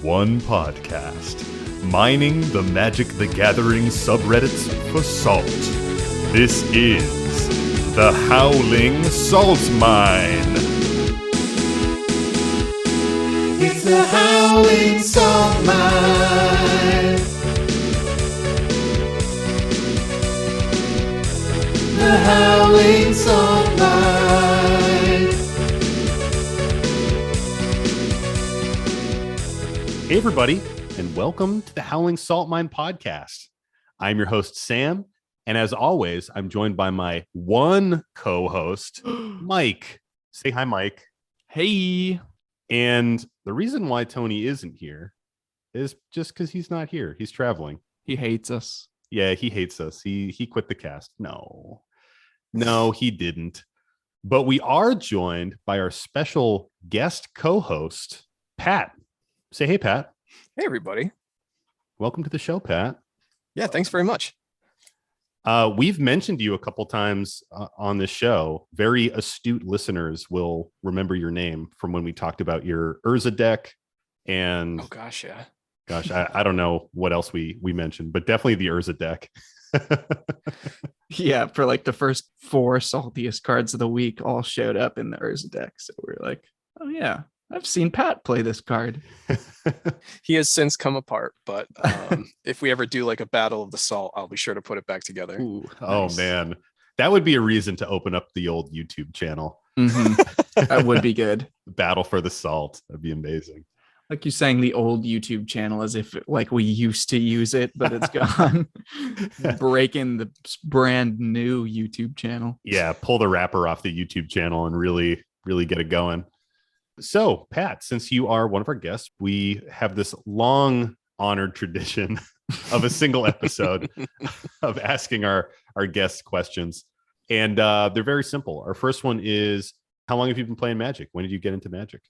One podcast, mining the Magic the Gathering subreddits for salt. This is the Howling Salt Mine. It's the Howling Salt Mine. The Howling Salt Mine. Hey everybody, and welcome to the Howling Salt Mine podcast. I'm your host, Sam, and as always, I'm joined by my one co-host, Mike. Say hi, Mike. Hey. And the reason why Tony isn't here is just because he's not here. He's traveling. He hates us. Yeah, he hates us. He quit the cast. No, he didn't. But we are joined by our special guest co-host, Pat. Say hey, Pat. Hey, everybody. Welcome to the show, Pat. Yeah, thanks very much. We've mentioned you a couple times on this show. Very astute listeners will remember your name from when we talked about your Urza deck. And oh, gosh, yeah. Gosh, I don't know what else we mentioned, but definitely the Urza deck. Yeah, for like the first 4 saltiest cards of the week all showed up in the Urza deck. So we're like, oh yeah, I've seen Pat play this card. He has since come apart, but if we ever do like a battle of the salt, I'll be sure to put it back together. Ooh, oh nice. Man, that would be a reason to open up the old YouTube channel. Mm-hmm. That would be good. Battle for the salt. That'd be amazing. Like you saying the old YouTube channel as if like we used to use it, but it's gone. Breaking the brand new YouTube channel. Yeah, pull the wrapper off the YouTube channel and really get it going. So, Pat, since you are one of our guests, we have this long honored tradition of a single episode of asking our guests questions. And they're very simple. Our first one is, how long have you been playing Magic? When did you get into Magic?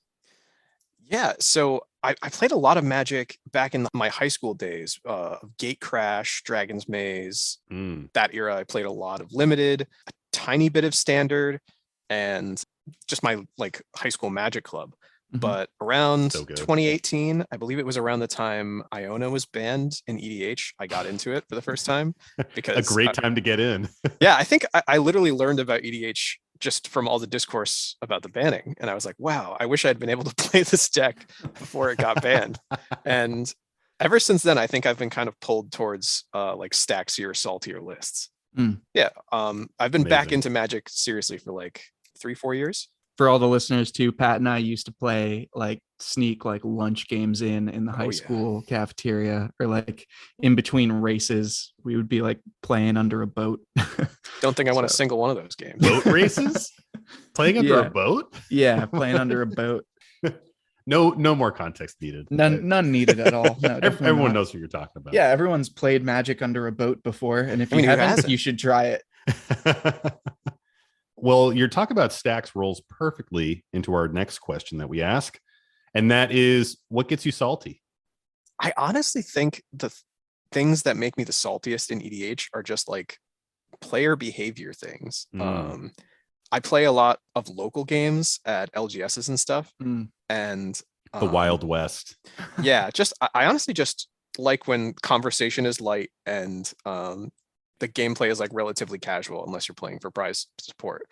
Yeah, so I played a lot of Magic back in my high school days. Gate Crash, Dragon's Maze. That era, I played a lot of Limited, a tiny bit of Standard, and just my like high school Magic club. Mm-hmm. But around 2018, I believe it was around the time Iona was banned in EDH, I got into it for the first time. Because a great time to get in. Yeah, I think I literally learned about EDH just from all the discourse about the banning. And I was like, wow, I wish I'd been able to play this deck before it got banned. And ever since then, I think I've been kind of pulled towards like stacksier, saltier lists. Yeah, I've been back into Magic seriously for like 3-4 years. For all the listeners too, Pat and I used to play like sneak like lunch games in the high school cafeteria, or like in between races, we would be like playing under a boat. Don't think I want a single one of those games. Boat races? Playing under a boat? Yeah, playing under a boat. No more context needed. None needed at all. No, everyone knows what you're talking about. Yeah, everyone's played Magic under a boat before, and if you haven't, you should try it. Well, your talk about stacks rolls perfectly into our next question that we ask, and that is, what gets you salty? I honestly think the things that make me the saltiest in EDH are just like player behavior things. I play a lot of local games at LGSs and stuff, and the Wild West. Yeah, I honestly just like when conversation is light and the gameplay is like relatively casual unless you're playing for prize support.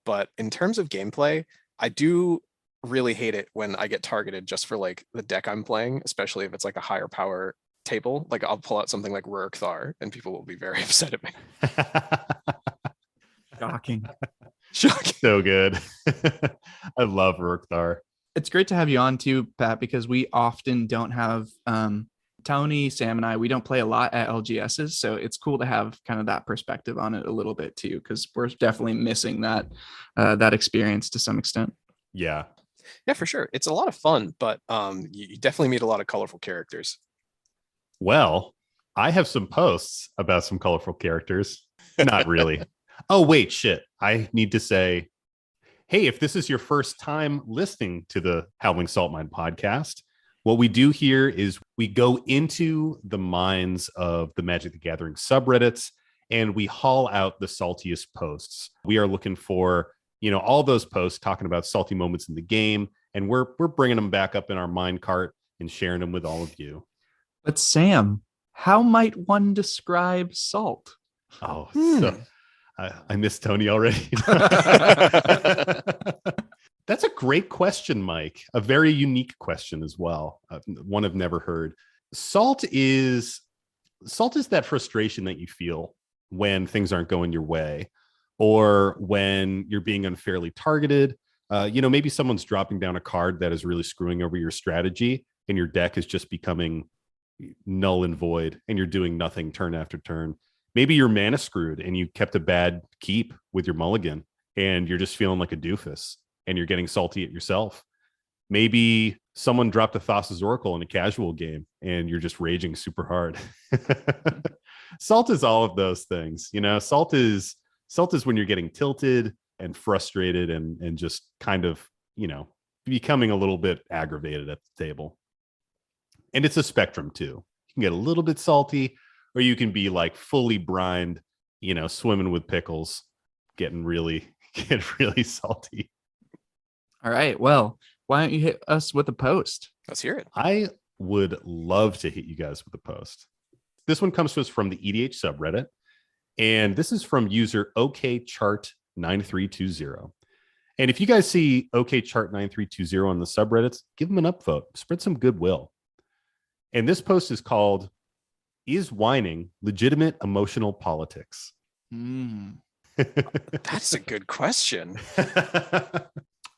But in terms of gameplay, I do really hate it when I get targeted just for like the deck I'm playing, especially if it's like a higher power table. Like I'll pull out something like Rurikthar and people will be very upset at me. Shocking. So good. I love Rurikthar. It's great to have you on too, Pat, because we often don't have Tony, Sam, and I, we don't play a lot at LGSs, so it's cool to have kind of that perspective on it a little bit too, because we're definitely missing that experience to some extent. Yeah, for sure. It's a lot of fun, but you definitely meet a lot of colorful characters. Well, I have some posts about some colorful characters. Not really. Oh, wait, shit. I need to say, hey, if this is your first time listening to the Howling Salt Mine podcast, what we do here is we go into the minds of the Magic the Gathering subreddits and we haul out the saltiest posts. We are looking for, all those posts talking about salty moments in the game, and we're bringing them back up in our mind cart and sharing them with all of you. But Sam, how might one describe salt? Oh, so I miss Tony already. That's a great question, Mike. A very unique question as well. One I've never heard. Salt is that frustration that you feel when things aren't going your way, or when you're being unfairly targeted. Maybe someone's dropping down a card that is really screwing over your strategy, and your deck is just becoming null and void, and you're doing nothing turn after turn. Maybe you're mana screwed and you kept a bad keep with your mulligan, and you're just feeling like a doofus, and you're getting salty at yourself. Maybe someone dropped a Thassa's Oracle in a casual game and you're just raging super hard. Salt is all of those things. Salt is when you're getting tilted and frustrated and just kind of, becoming a little bit aggravated at the table. And it's a spectrum too. You can get a little bit salty, or you can be like fully brined, swimming with pickles, getting really salty. All right. Well, why don't you hit us with a post? Let's hear it. I would love to hit you guys with a post. This one comes to us from the EDH subreddit, and this is from user OKChart9320. And if you guys see OKChart9320 on the subreddits, give them an upvote, spread some goodwill. And this post is called, "Is Whining Legitimate Emotional Politics?" That's a good question.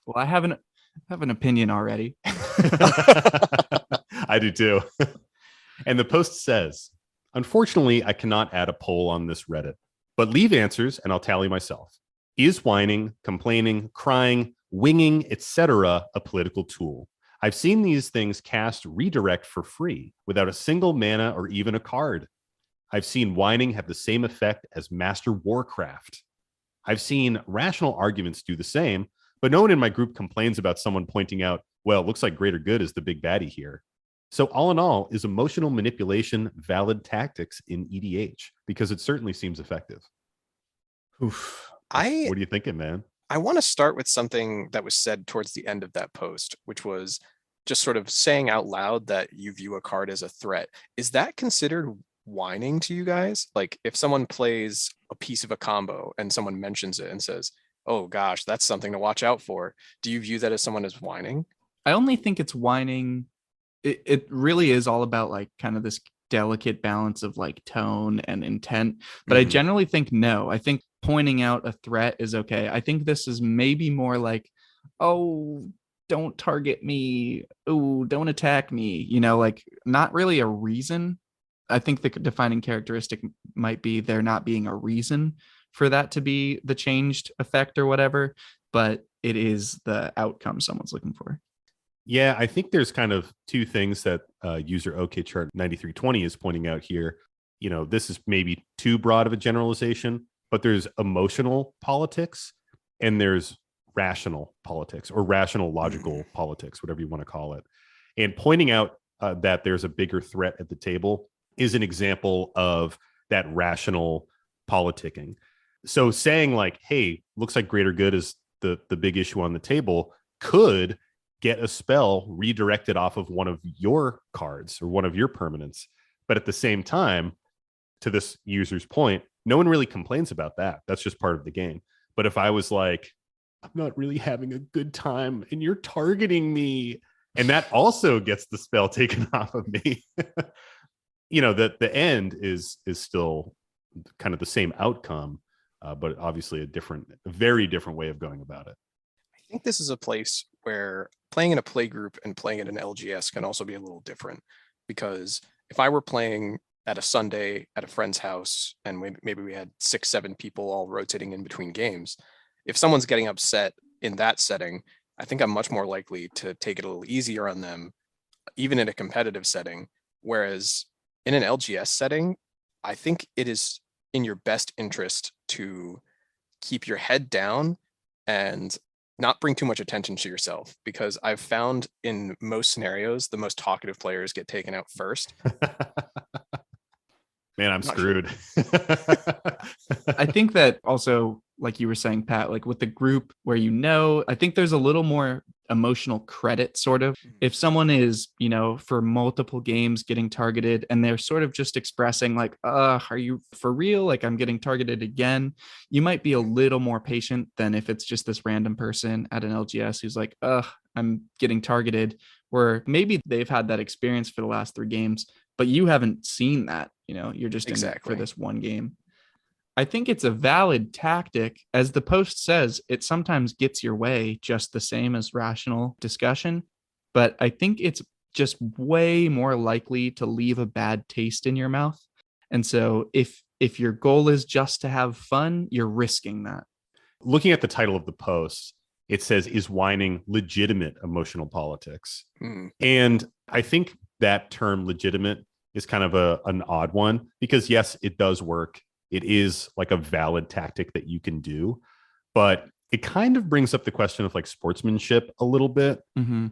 Well, I have an opinion already. I do too. And the post says, "Unfortunately, I cannot add a poll on this Reddit, but leave answers and I'll tally myself. Is whining, complaining, crying, winging, etc. a political tool? I've seen these things cast redirect for free without a single mana or even a card. I've seen whining have the same effect as Master Warcraft. I've seen rational arguments do the same, but no one in my group complains about someone pointing out, well, it looks like greater good is the big baddie here. So all in all, is emotional manipulation valid tactics in EDH? Because it certainly seems effective." Oof. What are you thinking, man? I want to start with something that was said towards the end of that post, which was just sort of saying out loud that you view a card as a threat. Is that considered whining to you guys? Like if someone plays a piece of a combo and someone mentions it and says, oh gosh, that's something to watch out for, do you view that as someone as whining? I only think it's whining. It really is all about like kind of this delicate balance of like tone and intent. But I generally think no. I think pointing out a threat is okay. I think this is maybe more like, oh, don't target me. Oh, don't attack me. Like not really a reason. I think the defining characteristic might be there not being a reason for that to be the changed effect or whatever, but it is the outcome someone's looking for. Yeah, I think there's kind of two things that user OKChart9320 is pointing out here. This is maybe too broad of a generalization, but there's emotional politics and there's rational politics, or rational logical politics, whatever you want to call it. And pointing out that there's a bigger threat at the table is an example of that rational politicking. So saying like, hey, looks like greater good is the big issue on the table, could get a spell redirected off of one of your cards or one of your permanents. But at the same time, to this user's point, no one really complains about that. That's just part of the game. But if I was like, I'm not really having a good time and you're targeting me, and that also gets the spell taken off of me, that the end is still kind of the same outcome, but obviously a very different way of going about it. I think this is a place where playing in a play group and playing in an LGS can also be a little different, because if I were playing at a Sunday at a friend's house and maybe we had 6-7 people all rotating in between games, if someone's getting upset in that setting, I think I'm much more likely to take it a little easier on them, even in a competitive setting. Whereas in an LGS setting, I think it is in your best interest to keep your head down and not bring too much attention to yourself, because I've found in most scenarios, the most talkative players get taken out first. Man, I'm screwed. I think that also, like you were saying, Pat, like with the group where I think there's a little more emotional credit, sort of. If someone is, for multiple games getting targeted and they're sort of just expressing like, are you for real? Like, I'm getting targeted again. You might be a little more patient than if it's just this random person at an LGS who's like, I'm getting targeted, where maybe they've had that experience for the last 3 games, but you haven't seen that, you're just in it for this one game. I think it's a valid tactic. As the post says, it sometimes gets your way just the same as rational discussion, but I think it's just way more likely to leave a bad taste in your mouth. And so if your goal is just to have fun, you're risking that. Looking at the title of the post, it says, is whining legitimate emotional politics? And I think that term legitimate is kind of an odd one, because yes, it does work. It is like a valid tactic that you can do, but it kind of brings up the question of like sportsmanship a little bit. Mm-hmm.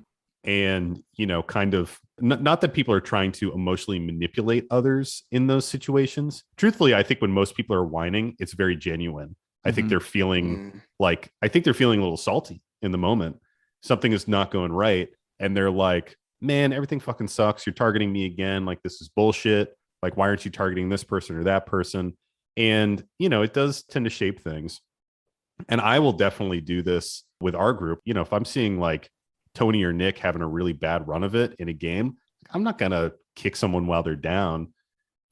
And, kind of not that people are trying to emotionally manipulate others in those situations. Truthfully, I think when most people are whining, it's very genuine. I think they're feeling a little salty in the moment. Something is not going right. And they're like, man, everything fucking sucks. You're targeting me again. Like, this is bullshit. Like, why aren't you targeting this person or that person? And, it does tend to shape things. And I will definitely do this with our group. If I'm seeing like Tony or Nick having a really bad run of it in a game, I'm not going to kick someone while they're down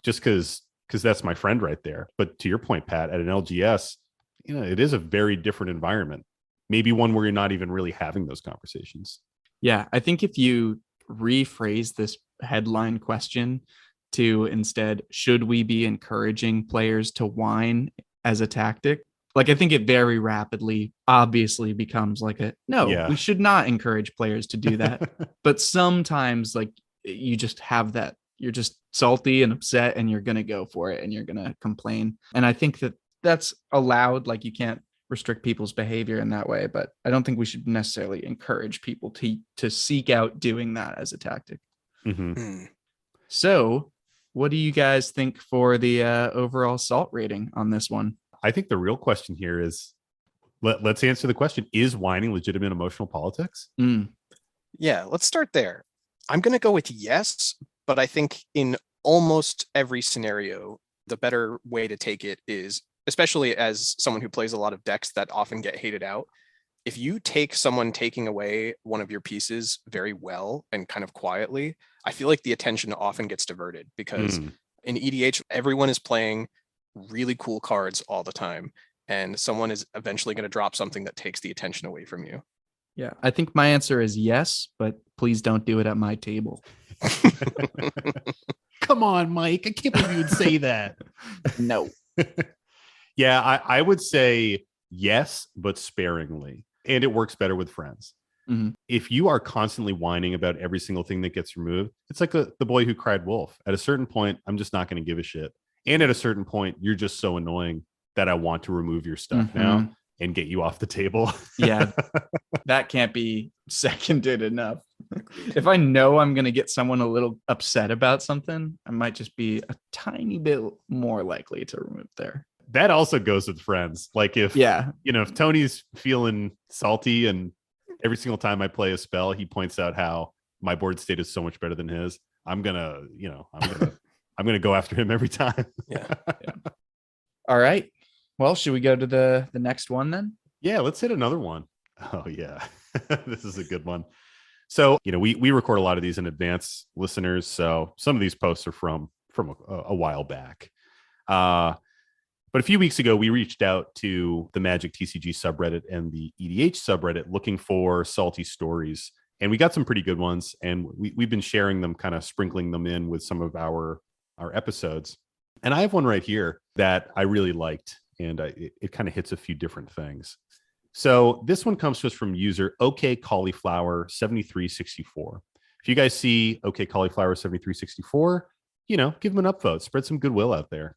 just because that's my friend right there. But to your point, Pat, at an LGS, it is a very different environment. Maybe one where you're not even really having those conversations. Yeah, I think if you rephrase this headline question to instead, should we be encouraging players to whine as a tactic? Like, I think it very rapidly obviously becomes like we should not encourage players to do that. But sometimes like you just have that, you're just salty and upset and you're going to go for it and you're going to complain. And I think that that's allowed. Like, you can't restrict people's behavior in that way, but I don't think we should necessarily encourage people to seek out doing that as a tactic. Mm-hmm. So what do you guys think for the overall salt rating on this one? I think the real question here is, let's answer the question. Is whining legitimate emotional politics? Yeah, let's start there. I'm going to go with yes, but I think in almost every scenario, the better way to take it is, especially as someone who plays a lot of decks that often get hated out, if you take someone taking away one of your pieces very well and kind of quietly, I feel like the attention often gets diverted, because in EDH, everyone is playing really cool cards all the time, and someone is eventually going to drop something that takes the attention away from you. Yeah, I think my answer is yes, but please don't do it at my table. Come on, Mike. I can't believe you would say that. No. Yeah, I would say yes, but sparingly. And it works better with friends. Mm-hmm. If you are constantly whining about every single thing that gets removed, it's like the boy who cried wolf. At a certain point, I'm just not going to give a shit. And at a certain point, you're just so annoying that I want to remove your stuff now and get you off the table. Yeah, that can't be seconded enough. If I know I'm going to get someone a little upset about something, I might just be a tiny bit more likely to remove there. That also goes with friends. Like if Tony's feeling salty and every single time I play a spell, he points out how my board state is so much better than his, I'm gonna go after him every time. Yeah. All right. Well, should we go to the next one then? Yeah, let's hit another one. Oh yeah. This is a good one. So, we record a lot of these in advance, listeners. So some of these posts are from a while back. But a few weeks ago, we reached out to the Magic TCG subreddit and the EDH subreddit looking for salty stories. And we got some pretty good ones. And we've been sharing them, kind of sprinkling them in with some of our episodes. And I have one right here that I really liked. And it kind of hits a few different things. So this one comes to us from user OK Cauliflower 7364. If you guys see OK Cauliflower 7364, give them an upvote, spread some goodwill out there.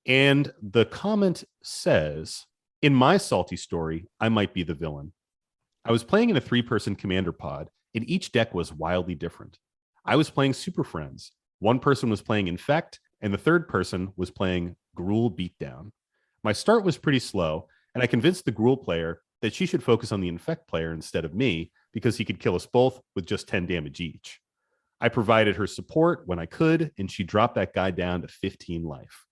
And the comment says, in my salty story, I might be the villain. I was playing in a 3-person commander pod, and each deck was wildly different. I was playing Super Friends. One person was playing Infect, and the third person was playing Gruul Beatdown. My start was pretty slow, and I convinced the Gruul player that she should focus on the Infect player instead of me, because he could kill us both with just 10 damage each. I provided her support when I could, and she dropped that guy down to 15 life.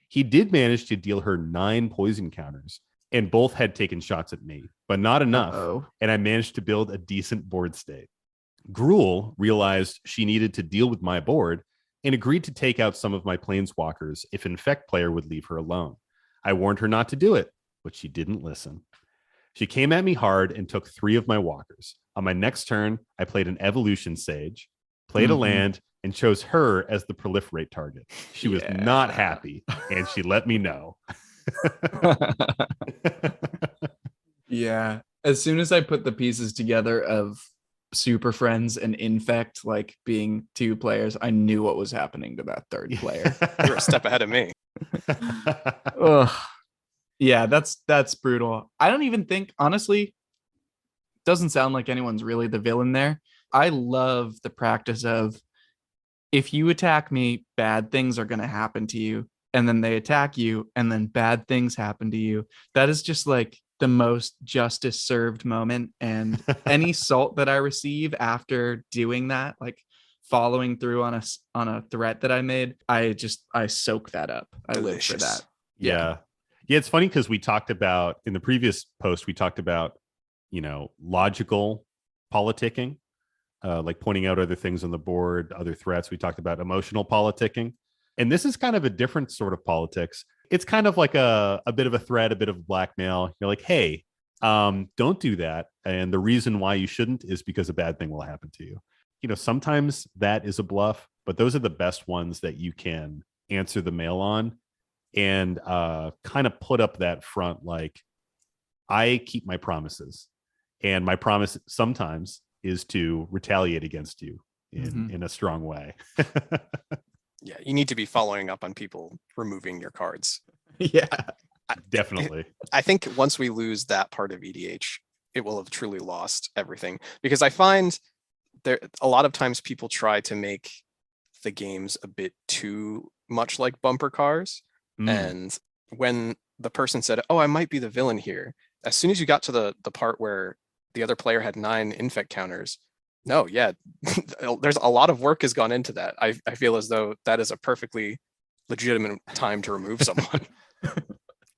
He did manage to deal her 9 poison counters, and both had taken shots at me, but not enough. And I managed to build a decent board state. Gruel realized she needed to deal with my board and agreed to take out some of my planeswalkers if Infect player would leave her alone. I warned her not to do it, but she didn't listen. She came at me hard and took 3 of my walkers. On my next turn, I played an Evolution Sage, played a land, and chose her as the proliferate target. She was not happy, and she let me know. Yeah. As soon as I put the pieces together of Super Friends and Infect like being 2 players, I knew what was happening to that third player. You're a step ahead of me. Ugh. Yeah, that's brutal. I don't even think, honestly, doesn't sound like anyone's really the villain there. I love the practice of, if you attack me, bad things are going to happen to you. And then they attack you, and then bad things happen to you. That is just like the most justice served moment. And any salt that I receive after doing that, like following through on a threat that I made, I soak that up. I live for that. Yeah. It's funny because we talked about, in the previous post, we talked about, logical politicking, like pointing out other things on the board, other threats. We talked about emotional politicking. And this is kind of a different sort of politics. It's kind of like a bit of a threat, a bit of blackmail. You're like, hey, don't do that. And the reason why you shouldn't is because a bad thing will happen to you. Sometimes that is a bluff, but those are the best ones that you can answer the mail on and kind of put up that front. Like, I keep my promises, and my promise sometimes is to retaliate against you in a strong way. Yeah, you need to be following up on people removing your cards. Yeah, definitely. I think once we lose that part of EDH, it will have truly lost everything. Because I find there a lot of times people try to make the games a bit too much like bumper cars. And when the person said, oh, I might be the villain here, as soon as you got to the part where the other player had 9 infect counters, no, yeah, there's a lot of work has gone into that. I feel as though that is a perfectly legitimate time to remove someone.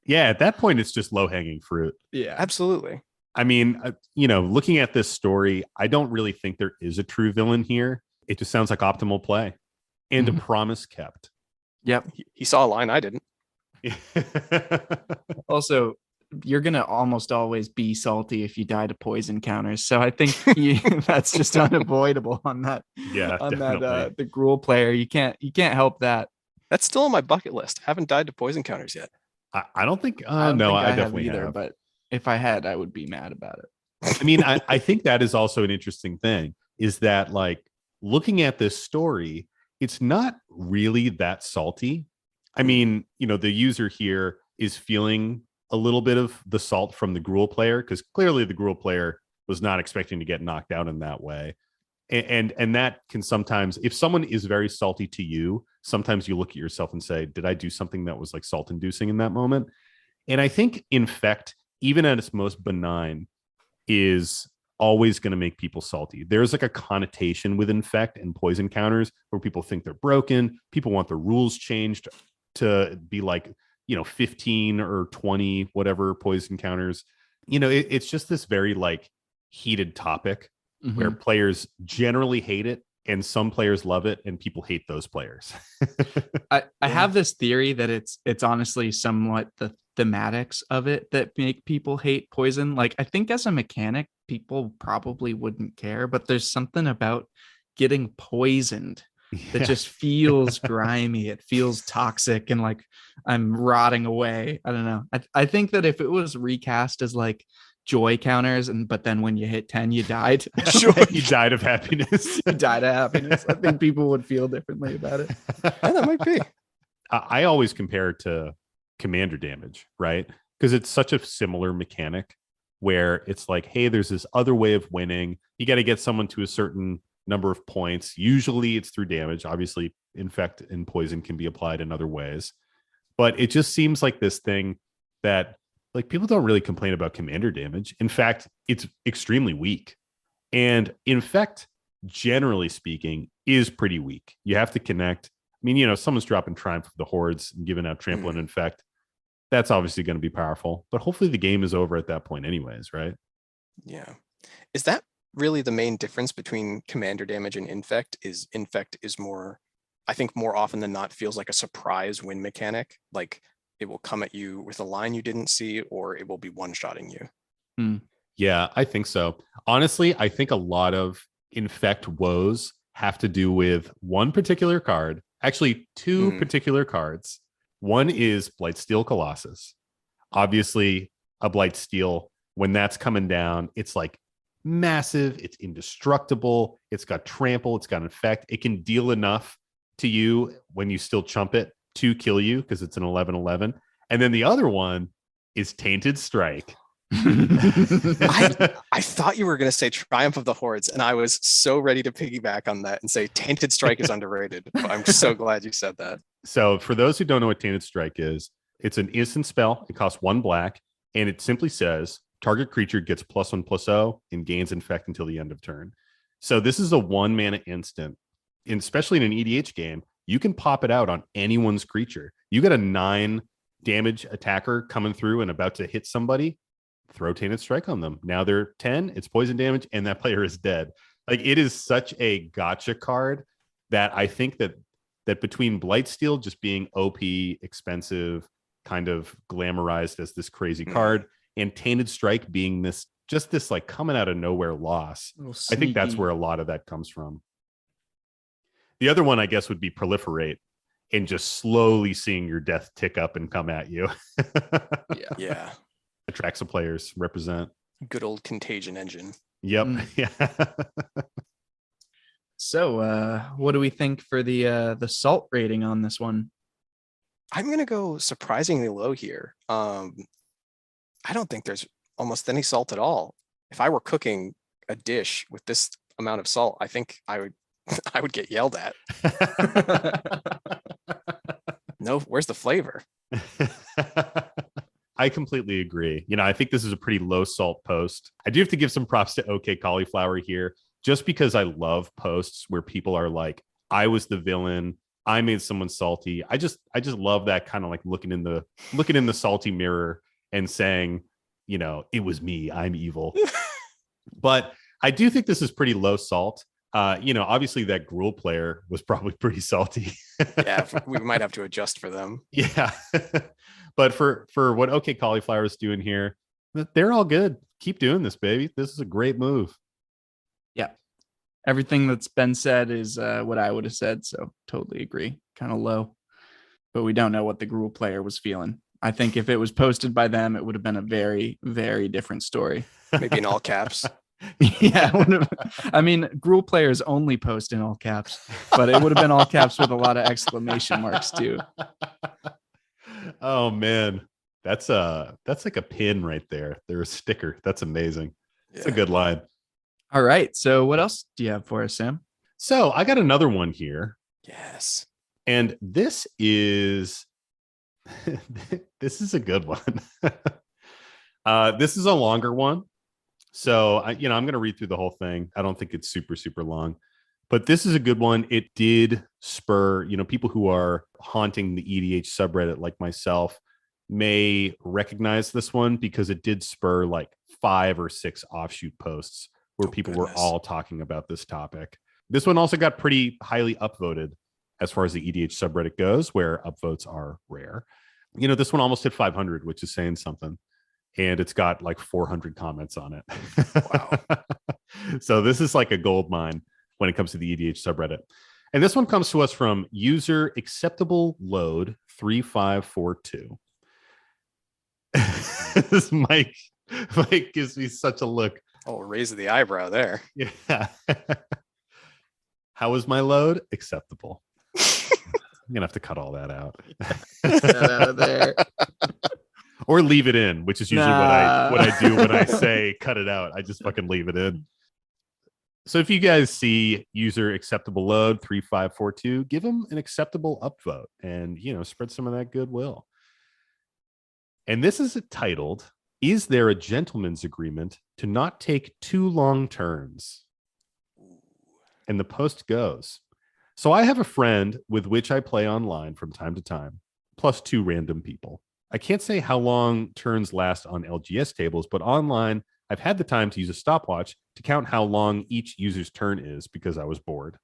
Yeah, at that point, it's just low-hanging fruit. Yeah, absolutely. I mean, looking at this story, I don't really think there is a true villain here. It just sounds like optimal play and a promise kept. Yep. He saw a line I didn't. Also, you're going to almost always be salty if you die to poison counters. So I think that's just unavoidable on that. Yeah, on definitely. that, the Gruel player. You can't help that. That's still on my bucket list. Haven't died to poison counters yet. I don't think, I definitely have either, but if I had, I would be mad about it. I mean, I think that is also an interesting thing, is that, like, looking at this story, it's not really that salty. I mean, the user here is feeling a little bit of the salt from the Gruel player, because clearly the Gruel player was not expecting to get knocked out in that way. And that can sometimes, if someone is very salty to you, sometimes you look at yourself and say, did I do something that was like salt inducing in that moment? And I think Infect, even at its most benign, is always going to make people salty. There's like a connotation with Infect and poison counters where people think they're broken. People want the rules changed to be like, 15 or 20, whatever poison counters. It's just this very like heated topic where players generally hate it and some players love it and people hate those players. I have this theory that it's honestly somewhat the thematics of it that make people hate poison. Like, I think as a mechanic, people probably wouldn't care, but there's something about getting poisoned that just feels grimy. It feels toxic and like I'm rotting away. I don't know. I think that if it was recast as like joy counters, but then when you hit 10, you died. You died of happiness. You died of happiness. I think people would feel differently about it. Yeah, that might be. I always compare it to commander damage, right? Because it's such a similar mechanic where it's like, hey, there's this other way of winning. You got to get someone to a certain number of points. Usually it's through damage. Obviously, Infect and poison can be applied in other ways. But it just seems like this thing that, like, people don't really complain about commander damage. In fact, it's extremely weak. And Infect, generally speaking, is pretty weak. You have to connect. I mean, you know, someone's dropping Triumph of the Hordes and giving out Trample and Infect. That's obviously going to be powerful, but hopefully the game is over at that point anyways, right? Yeah. Is that really the main difference between commander damage and Infect? Is Infect is more, I think more often than not feels like a surprise win mechanic. Like it will come at you with a line you didn't see, or it will be one-shotting you. Yeah, I think so. Honestly, I think a lot of Infect woes have to do with one particular card, actually two particular cards. One is Blightsteel Colossus. Obviously, a Blightsteel, when that's coming down, it's like massive, it's indestructible, it's got trample, it's got Infect. It can deal enough to you when you still chump it to kill you because it's an 11/11. And then the other one is Tainted Strike. I thought you were going to say Triumph of the Hordes, and I was so ready to piggyback on that and say Tainted Strike is underrated. But I'm so glad you said that. So for those who don't know what Tainted Strike is, it's an instant spell. It costs 1 black, and it simply says target creature gets +1/+0 and gains Infect until the end of turn. So this is a 1 mana instant, and especially in an EDH game, you can pop it out on anyone's creature. You got a 9 damage attacker coming through and about to hit somebody, throw Tainted Strike on them. Now they're 10, it's poison damage, and that player is dead. Like, it is such a gotcha card that I think that between Blightsteel just being OP, expensive, kind of glamorized as this crazy card, and Tainted Strike being this like coming out of nowhere loss, I think that's where a lot of that comes from. The other one, I guess, would be Proliferate, and just slowly seeing your death tick up and come at you. Yeah. Attracts the players, represent. Good old Contagion engine. Yep. Yeah. So what do we think for the salt rating on this one? I'm gonna go surprisingly low here. I don't think there's almost any salt at all. If I were cooking a dish with this amount of salt, I think I would get yelled at. No, where's the flavor? I completely agree. You know, I think this is a pretty low salt post. I do have to give some props to OK Cauliflower here, just because I love posts where people are like, I was the villain, I made someone salty. I just love that kind of like looking in the salty mirror and saying, you know, it was me, I'm evil. But I do think this is pretty low salt. You know, obviously that Gruul player was probably pretty salty. Yeah, we might have to adjust for them. Yeah. But for what OK Cauliflower is doing here, they're all good. Keep doing this, baby. This is a great move. Yeah. Everything that's been said is what I would have said. So totally agree. Kind of low. But we don't know what the Gruul player was feeling. I think if it was posted by them, it would have been a very, very different story. Maybe in all caps. Yeah. I mean, Gruul players only post in all caps, but it would have been all caps with a lot of exclamation marks too. Oh man, that's like a pin right there. There's a sticker. That's amazing. It's a good line. All right. So what else do you have for us, Sam? So I got another one here. Yes. And this is this is a good one. This is a longer one. So I'm going to read through the whole thing. I don't think it's super, super long. But this is a good one. It did spur, people who are haunting the EDH subreddit like myself may recognize this one because it did spur like 5 or 6 offshoot posts where people were all talking about this topic. This one also got pretty highly upvoted as far as the EDH subreddit goes, where upvotes are rare. This one almost hit 500, which is saying something. And it's got like 400 comments on it. Wow. So this is like a gold mine when it comes to the EDH subreddit. And this one comes to us from user acceptable load 3542. This Mike gives me such a look. Oh, raise the eyebrow there. Yeah. How is my load? Acceptable. I'm gonna have to cut all that out. Get that out of there. Or leave it in, which is usually what I do when I say cut it out. I just fucking leave it in. So if you guys see user acceptable load 3542, give him an acceptable upvote and, spread some of that goodwill. And this is titled, "Is there a gentleman's agreement to not take too long turns?" and the post goes, so I have a friend with which I play online from time to time, plus 2 random people. I can't say how long turns last on LGS tables, but online, I've had the time to use a stopwatch to count how long each user's turn is because I was bored.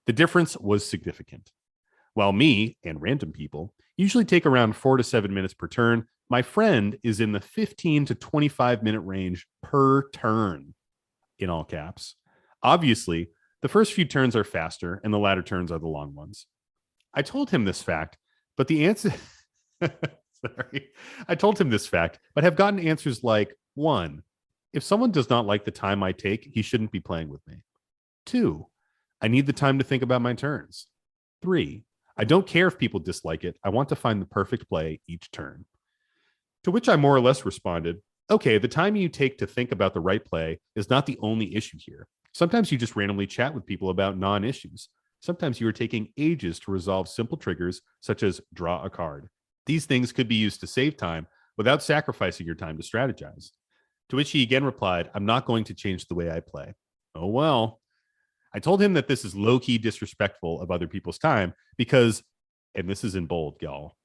The difference was significant. While me and random people usually take around 4 to 7 minutes per turn, my friend is in the 15 to 25-minute range per turn, in all caps. Obviously, the first few turns are faster and the latter turns are the long ones. I told him this fact, but the answer... Sorry. I told him this fact, but have gotten answers like, 1, if someone does not like the time I take, he shouldn't be playing with me. 2, I need the time to think about my turns. 3, I don't care if people dislike it. I want to find the perfect play each turn. To which I more or less responded, okay, the time you take to think about the right play is not the only issue here. Sometimes you just randomly chat with people about non-issues. Sometimes you are taking ages to resolve simple triggers, such as draw a card. These things could be used to save time without sacrificing your time to strategize. To which he again replied, I'm not going to change the way I play. Oh, well. I told him that this is low-key disrespectful of other people's time because, and this is in bold, y'all,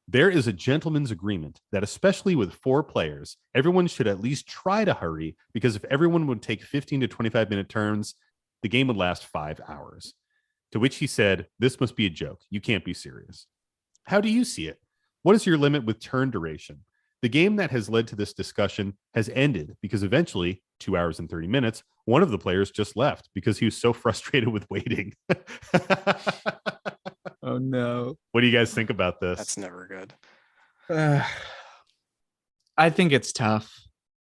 there is a gentleman's agreement that especially with 4 players, everyone should at least try to hurry because if everyone would take 15 to 25-minute turns, the game would last 5 hours. To which he said, this must be a joke. You can't be serious. How do you see it? What is your limit with turn duration? The game that has led to this discussion has ended because eventually, 2 hours and 30 minutes, one of the players just left because he was so frustrated with waiting. Oh, no. What do you guys think about this? That's never good. I think it's tough.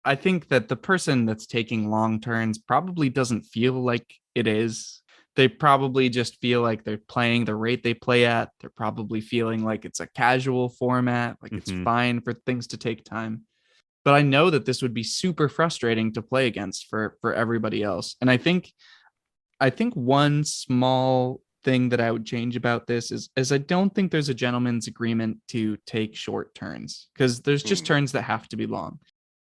I think that the person that's taking long turns probably doesn't feel like it is. They probably just feel like they're playing the rate they play at. They're probably feeling like it's a casual format, like it's fine for things to take time. But I know that this would be super frustrating to play against for everybody else. And I think one small thing that I would change about this is I don't think there's a gentleman's agreement to take short turns because there's just turns that have to be long.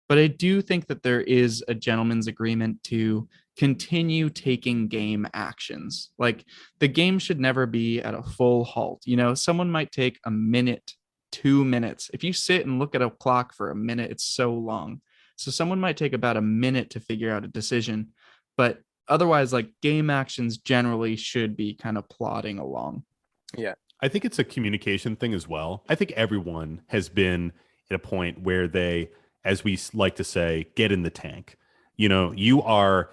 But I do think that there is a gentleman's agreement to continue taking game actions. Like the game should never be at a full halt. You know, someone might take a minute, 2 minutes. If you sit and look at a clock for a minute, it's so long. So someone might take about a minute to figure out a decision. But otherwise, like game actions generally should be kind of plodding along. Yeah. I think it's a communication thing as well. I think everyone has been at a point where they, as we like to say, get in the tank. You know, you are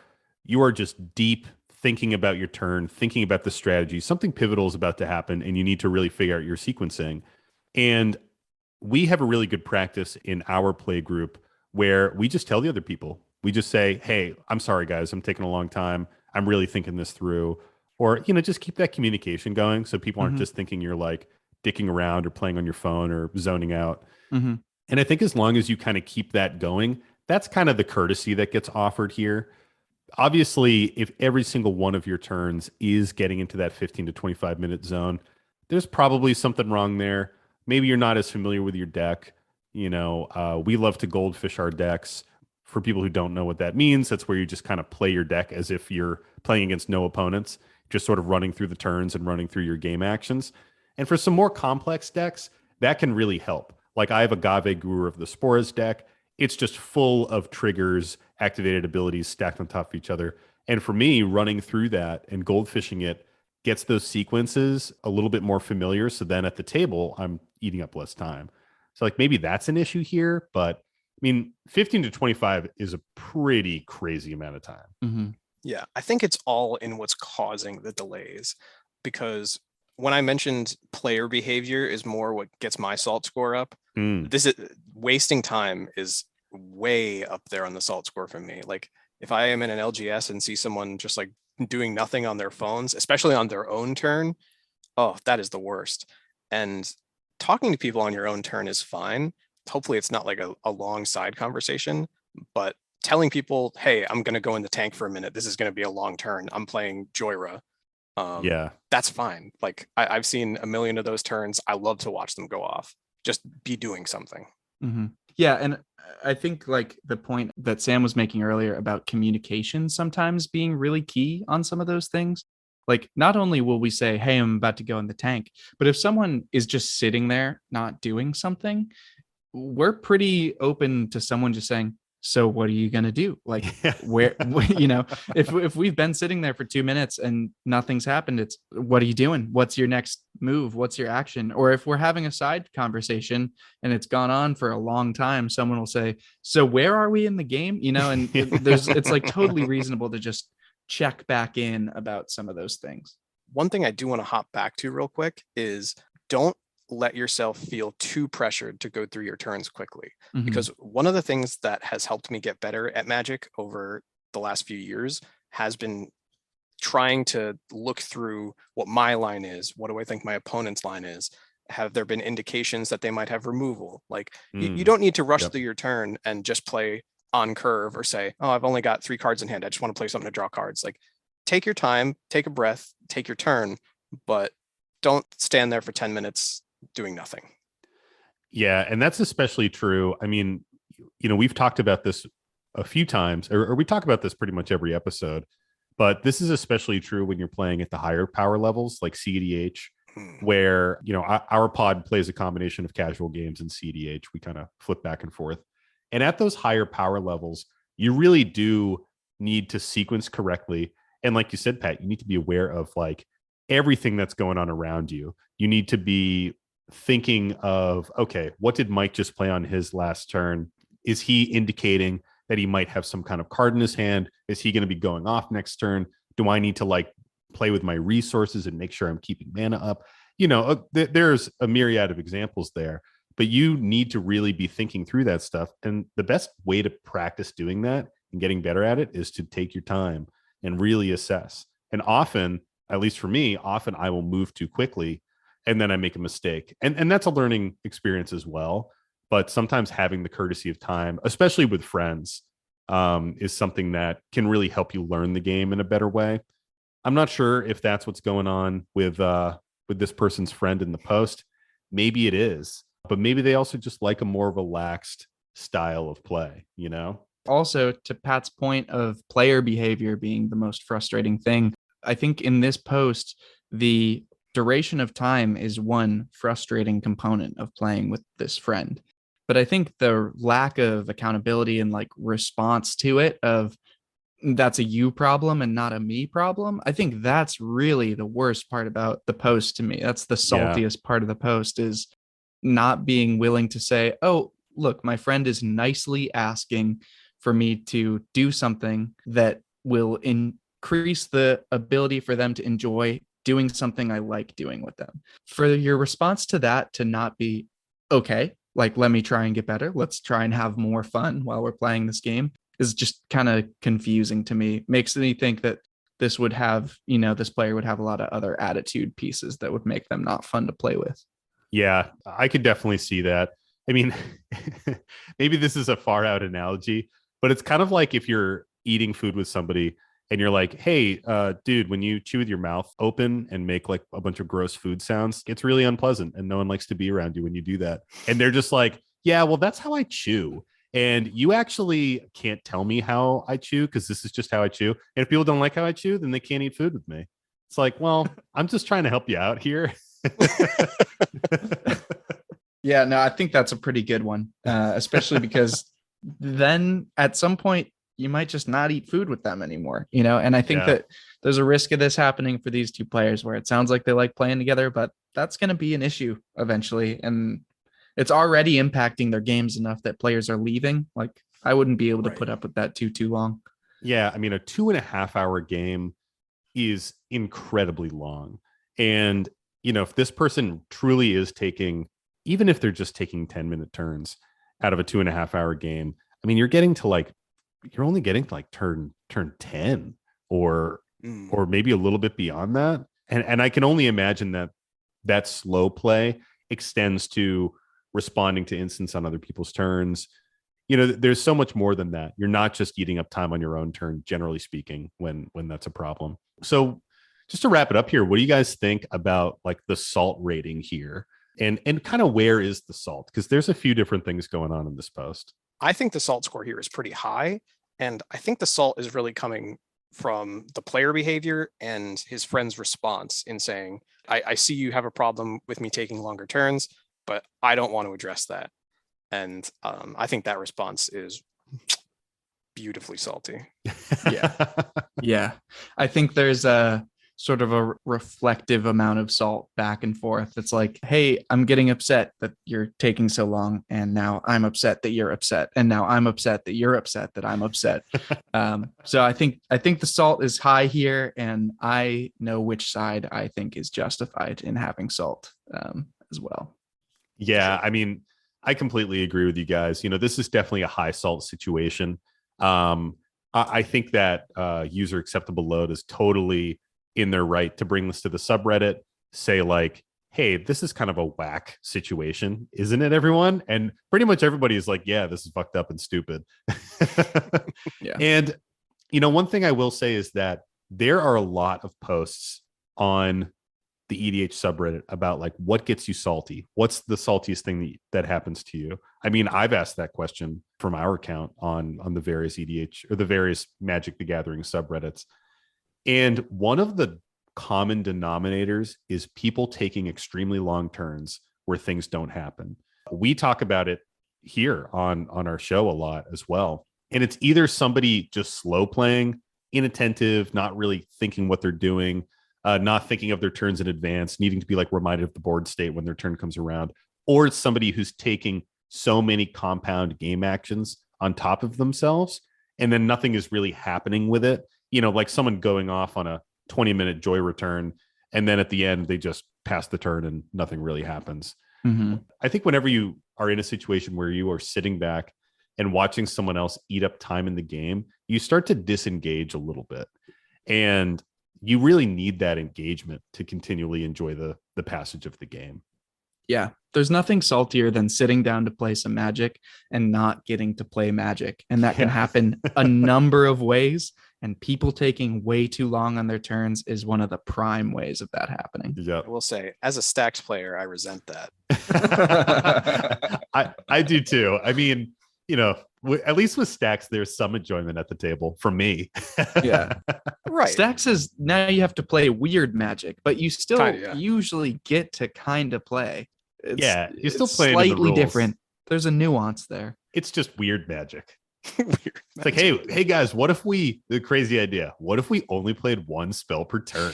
just deep thinking about your turn, thinking about the strategy. Something pivotal is about to happen, and you need to really figure out your sequencing. And we have a really good practice in our play group where we just tell the other people. We just say, hey, I'm sorry, guys. I'm taking a long time. I'm really thinking this through. Or, you know, just keep that communication going so people aren't just thinking you're like dicking around or playing on your phone or zoning out. And I think as long as you kind of keep that going, that's kind of the courtesy that gets offered here. Obviously, if every single one of your turns is getting into that 15 to 25-minute zone, there's probably something wrong there. Maybe you're not as familiar with your deck. You know, we love to goldfish our decks. For people who don't know what that means, that's where you just kind of play your deck as if you're playing against no opponents, just sort of running through the turns and running through your game actions. And for some more complex decks, that can really help. Like I have a Agave Guru of the Spores deck. It's just full of triggers, activated abilities stacked on top of each other. And for me, running through that and goldfishing it gets those sequences a little bit more familiar. So then at the table, I'm eating up less time. So like maybe that's an issue here, but I mean, 15 to 25 is a pretty crazy amount of time. Yeah, I think it's all in what's causing the delays because when I mentioned player behavior is more what gets my salt score up, this is wasting time is way up there on the salt score for me. Like if I am in an LGS and see someone just like doing nothing on their phones, especially on their own turn, oh, that is the worst. And talking to people on your own turn is fine. Hopefully it's not like a long side conversation, but telling people, hey, I'm going to go in the tank for a minute. This is going to be a long turn. I'm playing Joyra. That's fine. Like I've seen a million of those turns. I love to watch them go off. Just be doing something. Yeah, and I think like the point that Sam was making earlier about communication sometimes being really key on some of those things. Like, not only will we say, "Hey, I'm about to go in the tank," but if someone is just sitting there not doing something, we're pretty open to someone just saying, "So what are you going to do?" Like, Yeah. where if we've been sitting there for 2 minutes and nothing's happened, it's, what are you doing? What's your next move? What's your action? Or if we're having a side conversation and it's gone on for a long time, someone will say, "So where are we in the game?" And it's like totally reasonable to just check back in about some of those things. One thing I do want to hop back to real quick is, don't let yourself feel too pressured to go through your turns quickly. Mhm. Because one of the things that has helped me get better at Magic over the last few years has been trying to look through what my line is. What do I think my opponent's line is? Have there been indications that they might have removal? Like, you don't need to rush Yep. through your turn and just play on curve or say, "Oh, I've only got 3 cards in hand. I just want to play something to draw cards." Like, take your time, take a breath, take your turn, but don't stand there for 10 minutes doing nothing. Yeah, and that's especially true. I mean, we've talked about this a few times, or we talk about this pretty much every episode, but this is especially true when you're playing at the higher power levels like CDH, where, our pod plays a combination of casual games and CDH. We kind of flip back and forth. And at those higher power levels, you really do need to sequence correctly. And like you said, Pat, you need to be aware of like everything that's going on around you. You need to be thinking of, okay, what did Mike just play on his last turn? Is he indicating that he might have some kind of card in his hand? Is he going to be going off next turn? Do I need to like play with my resources and make sure I'm keeping mana up? There's a myriad of examples there, but you need to really be thinking through that stuff. And the best way to practice doing that and getting better at it is to take your time and really assess. And often, at least for me, often I will move too quickly and then I make a mistake. And that's a learning experience as well. But sometimes having the courtesy of time, especially with friends, is something that can really help you learn the game in a better way. I'm not sure if that's what's going on with this person's friend in the post. Maybe it is, but maybe they also just like a more relaxed style of play, Also, to Pat's point of player behavior being the most frustrating thing, I think in this post, the duration of time is one frustrating component of playing with this friend. But I think the lack of accountability and like response to it, of that's a you problem and not a me problem, I think that's really the worst part about the post to me. That's the Yeah. saltiest part of the post, is not being willing to say, "Oh, look, my friend is nicely asking for me to do something that will increase the ability for them to enjoy doing something I like doing with them." For your response to that to not be, "Okay, like, let me try and get better. Let's try and have more fun while we're playing this game," is just kind of confusing to me. Makes me think that this would have, this player would have a lot of other attitude pieces that would make them not fun to play with. Yeah, I could definitely see that. I mean, maybe this is a far out analogy, but it's kind of like if you're eating food with somebody and you're like, "Hey, dude, when you chew with your mouth open and make like a bunch of gross food sounds, it's really unpleasant and no one likes to be around you when you do that." And they're just like, "Yeah, well, that's how I chew. And you actually can't tell me how I chew because this is just how I chew. And if people don't like how I chew, then they can't eat food with me." It's like, well, I'm just trying to help you out here. Yeah, no, I think that's a pretty good one, especially because then at some point you might just not eat food with them anymore, And I think Yeah. that there's a risk of this happening for these two players, where it sounds like they like playing together, but that's going to be an issue eventually, and it's already impacting their games enough that players are leaving. Like, I wouldn't be able to Right. put up with that too long. Yeah, I mean, a 2.5 hour game is incredibly long. And, if this person truly is taking, even if they're just taking 10-minute turns out of a 2.5 hour game, I mean, you're only getting to like turn 10 or maybe a little bit beyond that. And I can only imagine that slow play extends to responding to instants on other people's turns. There's so much more than that. You're not just eating up time on your own turn, generally speaking, when that's a problem. So just to wrap it up here, what do you guys think about like the salt rating here? and kind of where is the salt? Because there's a few different things going on in this post. I think the salt score here is pretty high. And I think the salt is really coming from the player behavior and his friend's response in saying, I see you have a problem with me taking longer turns, but I don't want to address that. And I think that response is beautifully salty. Yeah. I think there's a sort of a reflective amount of salt back and forth. It's like, hey, I'm getting upset that you're taking so long. And now I'm upset that you're upset. And now I'm upset that you're upset that I'm upset. So I think the salt is high here. And I know which side I think is justified in having salt as well. Yeah, I mean, I completely agree with you guys. This is definitely a high salt situation. I think that user acceptable load is totally in their right to bring this to the subreddit, say like, hey, this is kind of a whack situation, isn't it, everyone? And pretty much everybody is like, yeah, this is fucked up and stupid. Yeah. And, one thing I will say is that there are a lot of posts on the EDH subreddit about like what gets you salty. What's the saltiest thing that happens to you? I mean, I've asked that question from our account on the various EDH or the various Magic the Gathering subreddits. And one of the common denominators is people taking extremely long turns where things don't happen. We talk about it here on our show a lot as well. And it's either somebody just slow playing, inattentive, not really thinking what they're doing, not thinking of their turns in advance, needing to be like reminded of the board state when their turn comes around, or it's somebody who's taking so many compound game actions on top of themselves, and then nothing is really happening with it. Like someone going off on a 20-minute joy return, and then at the end, they just pass the turn and nothing really happens. Mm-hmm. I think whenever you are in a situation where you are sitting back and watching someone else eat up time in the game, you start to disengage a little bit. And you really need that engagement to continually enjoy the passage of the game. Yeah, there's nothing saltier than sitting down to play some Magic and not getting to play Magic. And that can happen a number of ways. And people taking way too long on their turns is one of the prime ways of that happening. Yeah, I will say, as a Stacks player, I resent that. I do too. I mean, at least with Stacks, there's some enjoyment at the table for me. Yeah. Right. Stacks is now you have to play weird Magic, but you still Kinda, yeah. usually get to kind of play. You're still It's playing in the slightly rules. different. There's a nuance there. It's just weird Magic. Weird. It's like, hey guys, what if the crazy idea? What if we only played one spell per turn?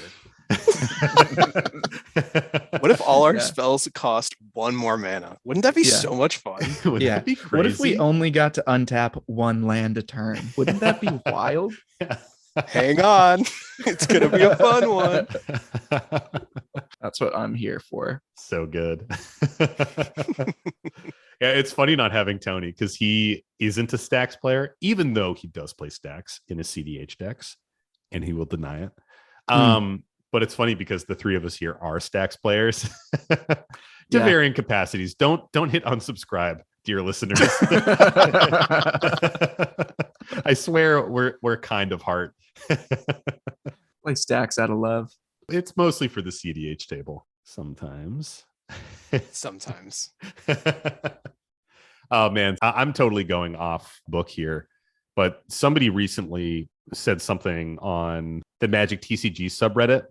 What if all our Yeah. spells cost one more mana? Wouldn't that be Yeah. so much fun? Would Yeah. that be crazy? What if we only got to untap one land a turn? Wouldn't that be wild? Hang on. It's going to be a fun one. That's what I'm here for. So good. Yeah, it's funny not having Tony because he isn't a Stacks player, even though he does play Stacks in his CDH decks, and he will deny it. But it's funny because the three of us here are Stacks players to varying capacities. Don't hit unsubscribe, dear listeners. I swear we're kind of heart. Play Stacks out of love. It's mostly for the CDH table sometimes. Sometimes. Oh man, I'm totally going off book here, but somebody recently said something on the Magic TCG subreddit,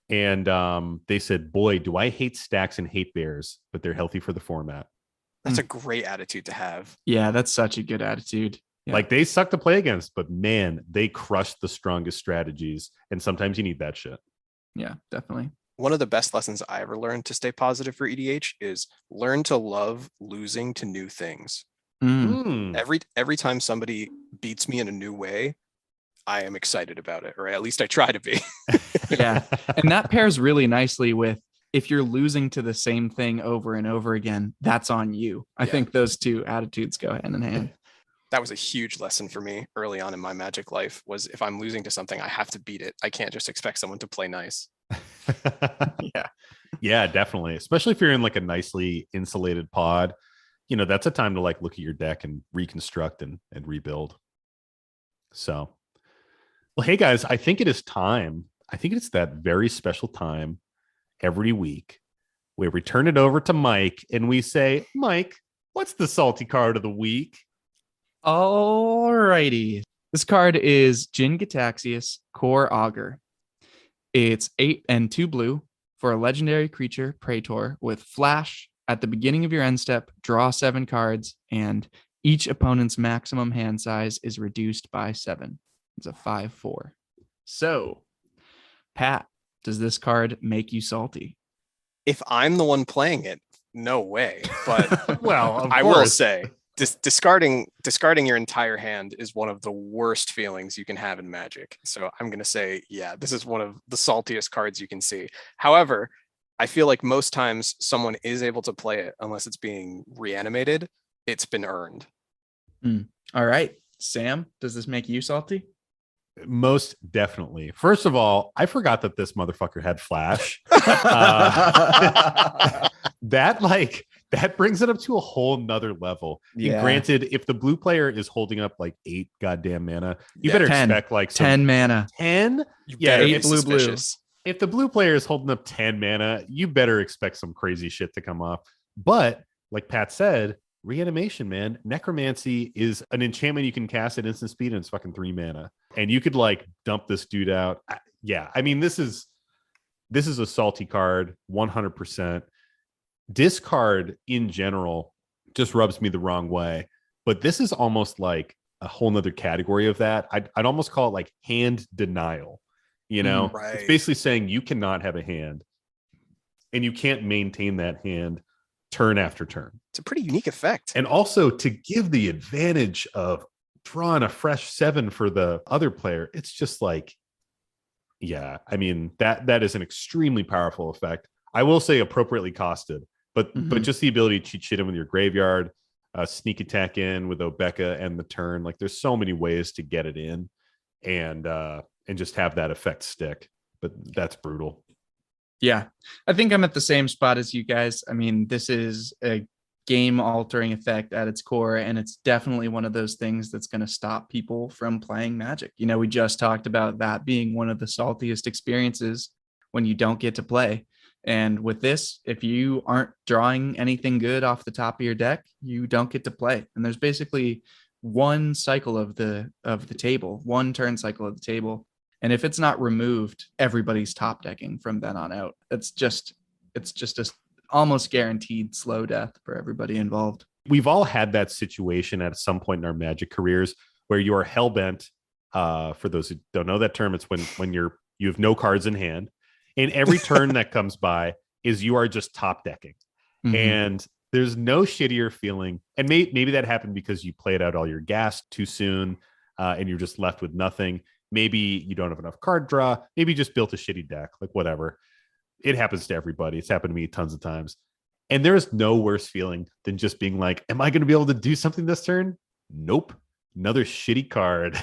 and they said, boy, do I hate Stacks and hate bears, but they're healthy for the format. That's a great attitude to have. Yeah, that's such a good attitude. Yeah. Like they suck to play against, but man, they crush the strongest strategies, and sometimes you need that shit. Yeah, definitely. One of the best lessons I ever learned to stay positive for EDH is learn to love losing to new things. Every time somebody beats me in a new way, I am excited about it, or at least I try to be. Yeah. And that pairs really nicely with if you're losing to the same thing over and over again, that's on you. I think those two attitudes go hand in hand. That was a huge lesson for me early on in my Magic life, was if I'm losing to something, I have to beat it. I can't just expect someone to play nice. Yeah, definitely. Especially if you're in like a nicely insulated pod, that's a time to like look at your deck and reconstruct and rebuild. So, well, hey guys, I think it is time. I think it's that very special time every week We return it over to Mike and we say, Mike, what's the salty card of the week? Alrighty. This card is Jin Gitaxias, Core Augur. It's 8 and 2 blue for a legendary creature, Praetor, with flash. At the beginning of your end step, draw 7 cards, and each opponent's maximum hand size is reduced by 7. It's a 5/4. So, Pat, does this card make you salty? If I'm the one playing it, no way. But Well, of I will course. say, discarding your entire hand is one of the worst feelings you can have in Magic. So I'm going to say, yeah, this is one of the saltiest cards you can see. However, I feel like most times someone is able to play it unless it's being reanimated. It's been earned. All right. Sam, does this make you salty? Most definitely. First of all, I forgot that this motherfucker had flash. That brings it up to a whole nother level. Yeah. Granted, if the blue player is holding up like 8 goddamn mana, you Yeah, better 10. expect like 10 mana. 10. You Yeah, better 8 be blue. suspicious. If the blue player is holding up 10 mana, you better expect some crazy shit to come off. But like Pat said, reanimation, man, necromancy is an enchantment you can cast at instant speed and it's fucking 3 mana. And you could like dump this dude out. Yeah, I mean, this is a salty card, 100%. Discard in general just rubs me the wrong way. But this is almost like a whole nother category of that. I'd almost call it like hand denial. You know, Right. It's basically saying you cannot have a hand and you can't maintain that hand turn after turn. It's a pretty unique effect. And also to give the advantage of drawing a fresh 7 for the other player, it's just like, yeah, I mean, that is an extremely powerful effect. I will say appropriately costed, but just the ability to cheat shit in with your graveyard, sneak attack in with Obeka and the turn. Like there's so many ways to get it in and just have that effect stick. But that's brutal. Yeah, I think I'm at the same spot as you guys. I mean, this is a game altering effect at its core, and it's definitely one of those things that's going to stop people from playing Magic. You know, we just talked about that being one of the saltiest experiences when you don't get to play. And with this, if you aren't drawing anything good off the top of your deck, you don't get to play. And there's basically one cycle of the table, one turn cycle of the table. And if it's not removed, everybody's top decking from then on out. It's just a almost guaranteed slow death for everybody involved. We've all had that situation at some point in our Magic careers where you are hell-bent. For those who don't know that term, it's when you have no cards in hand. And every turn that comes by is you are just top decking. Mm-hmm. And there's no shittier feeling. And maybe that happened because you played out all your gas too soon and you're just left with nothing. Maybe you don't have enough card draw. Maybe you just built a shitty deck, like whatever. It happens to everybody. It's happened to me tons of times. And there is no worse feeling than just being like, am I going to be able to do something this turn? Nope. Another shitty card.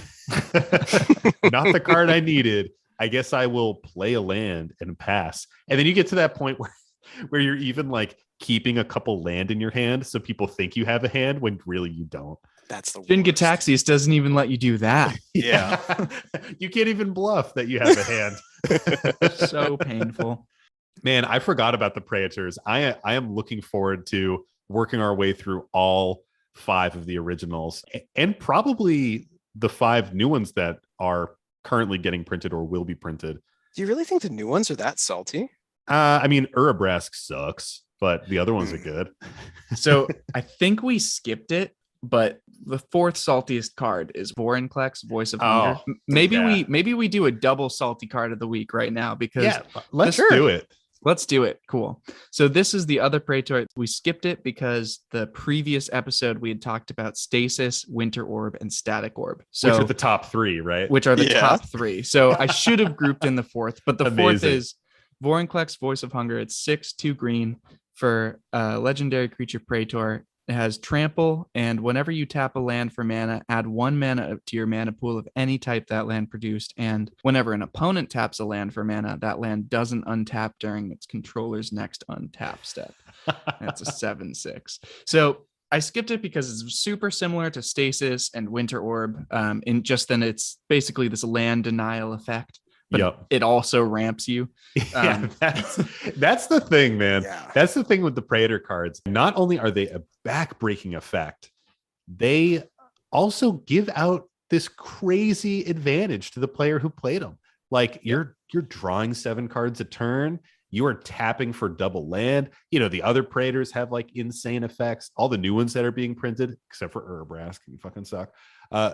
Not the card I needed. I guess I will play a land and pass. And then you get to that point where you're even like keeping a couple land in your hand so people think you have a hand when really you don't. That's the Jin worst. Gitaxias doesn't even let you do that. Yeah. You can't even bluff that you have a hand. So painful. Man, I forgot about the Praetors. I am looking forward to working our way through all 5 of the originals and probably the 5 new ones that are currently getting printed or will be printed. Do you really think the new ones are that salty? I mean, Urabrask sucks, but the other ones are good. So I think we skipped it, but the 4th saltiest card is Vorinclex, Voice of Hunger. Maybe we do a double salty card of the week right now because let's do it. Let's do it. Cool. So this is the other Praetor. We skipped it because the previous episode we had talked about Stasis, Winter Orb, and Static Orb. So which are the top 3, right? Which are the top 3. So I should have grouped in the 4th, but the 4th is Vorinclex, Voice of Hunger. It's 6, 2 green for a legendary creature Praetor. It has trample, and whenever you tap a land for mana, add 1 mana to your mana pool of any type that land produced. And whenever an opponent taps a land for mana, that land doesn't untap during its controller's next untap step. That's a 7/6. So I skipped it because it's super similar to Stasis and Winter Orb. In just then it's basically this land denial effect but Yep. it also ramps you. Yeah, that's the thing, man. Yeah. That's the thing with the Praetor cards. Not only are they a back-breaking effect, they also give out this crazy advantage to the player who played them. Like you're drawing 7 cards a turn. You are tapping for double land. You know, the other Praetors have like insane effects. All the new ones that are being printed, except for Urbrask, you fucking suck.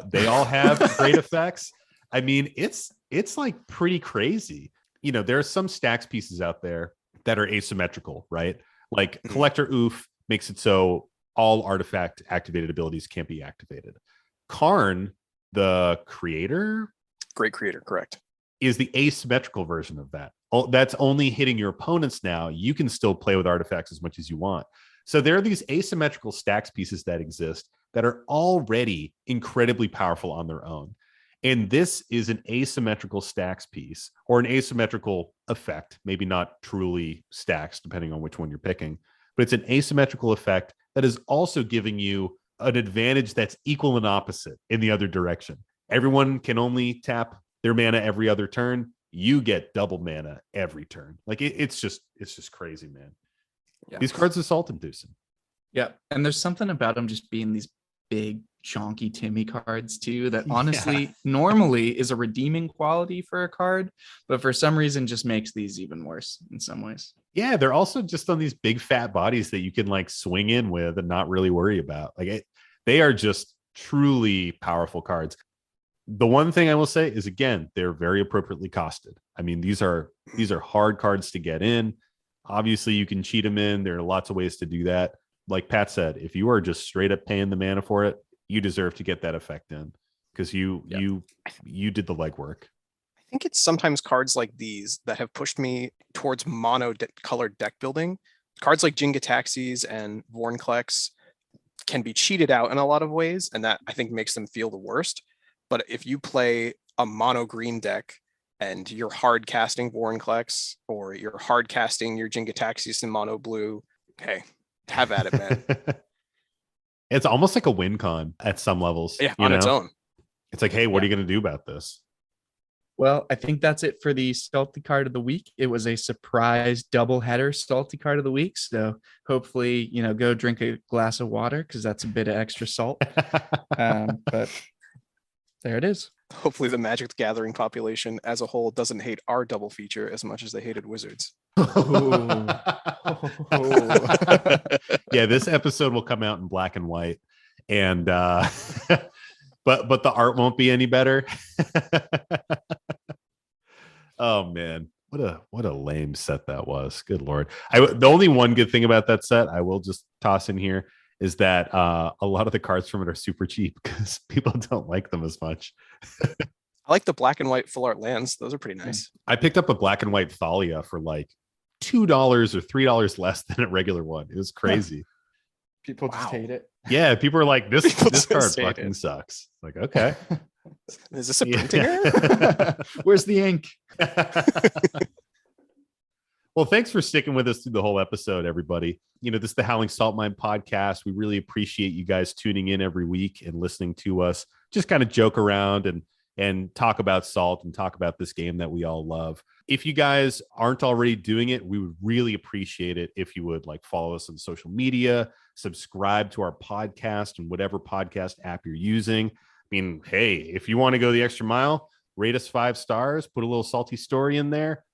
They all have great effects. I mean, it's like pretty crazy. You know, there are some stacks pieces out there that are asymmetrical, right? Like Collector Oof makes it so all artifact activated abilities can't be activated. Karn, the creator, Great creator, correct. is the asymmetrical version of that. That's only hitting your opponents now. You can still play with artifacts as much as you want. So there are these asymmetrical stacks pieces that exist that are already incredibly powerful on their own. And this is an asymmetrical stacks piece or an asymmetrical effect, maybe not truly stacks, depending on which one you're picking, but it's an asymmetrical effect that is also giving you an advantage that's equal and opposite in the other direction. Everyone can only tap their mana every other turn. You get double mana every turn. Like it's just crazy, man. Yeah. These cards are salt inducing. Yeah. And there's something about them just being these big chonky Timmy cards too that honestly normally is a redeeming quality for a card, but for some reason just makes these even worse in some ways. Yeah, they're also just on these big fat bodies that you can like swing in with and not really worry about. They are just truly powerful cards. The one thing I will say is, again, they're very appropriately costed. I mean, these are hard cards to get in. Obviously, you can cheat them in. There are lots of ways to do that. Like Pat said, if you are just straight up paying the mana for it, you deserve to get that effect in because you did the legwork. I think it's sometimes cards like these that have pushed me towards colored deck building. Cards like Jinga Taxis and Vornklex can be cheated out in a lot of ways, and that I think makes them feel the worst. But if you play a mono green deck and you're hard casting Vornklex or you're hard casting your Jinga Taxis in mono blue, hey, have at it, man. It's almost like a win con at some levels. Yeah, on its own. It's like, hey, what are you going to do about this? Well, I think that's it for the salty card of the week. It was a surprise double header salty card of the week. So hopefully, go drink a glass of water because that's a bit of extra salt. But there it is. Hopefully the Magic the Gathering population as a whole doesn't hate our double feature as much as they hated Wizards. Yeah, this episode will come out in black and white, and but the art won't be any better. Oh man, what a lame set that was. Good lord. The only one good thing about that set I will just toss in here is that a lot of the cards from it are super cheap because people don't like them as much. I like the black and white full art lands. Those are pretty nice. I picked up a black and white Thalia for like $2 or $3 less than a regular one. It was crazy. People just hate it. Yeah, people are like, this card fucking sucks. Like, okay. Is this a printing error? Where's the ink? Well, thanks for sticking with us through the whole episode, everybody. This is the Howling Salt Mine podcast. We really appreciate you guys tuning in every week and listening to us just kind of joke around and talk about Salt and talk about this game that we all love. If you guys aren't already doing it, we would really appreciate it if you would follow us on social media, subscribe to our podcast and whatever podcast app you're using. I mean, hey, if you want to go the extra mile, rate us 5 stars, put a little salty story in there.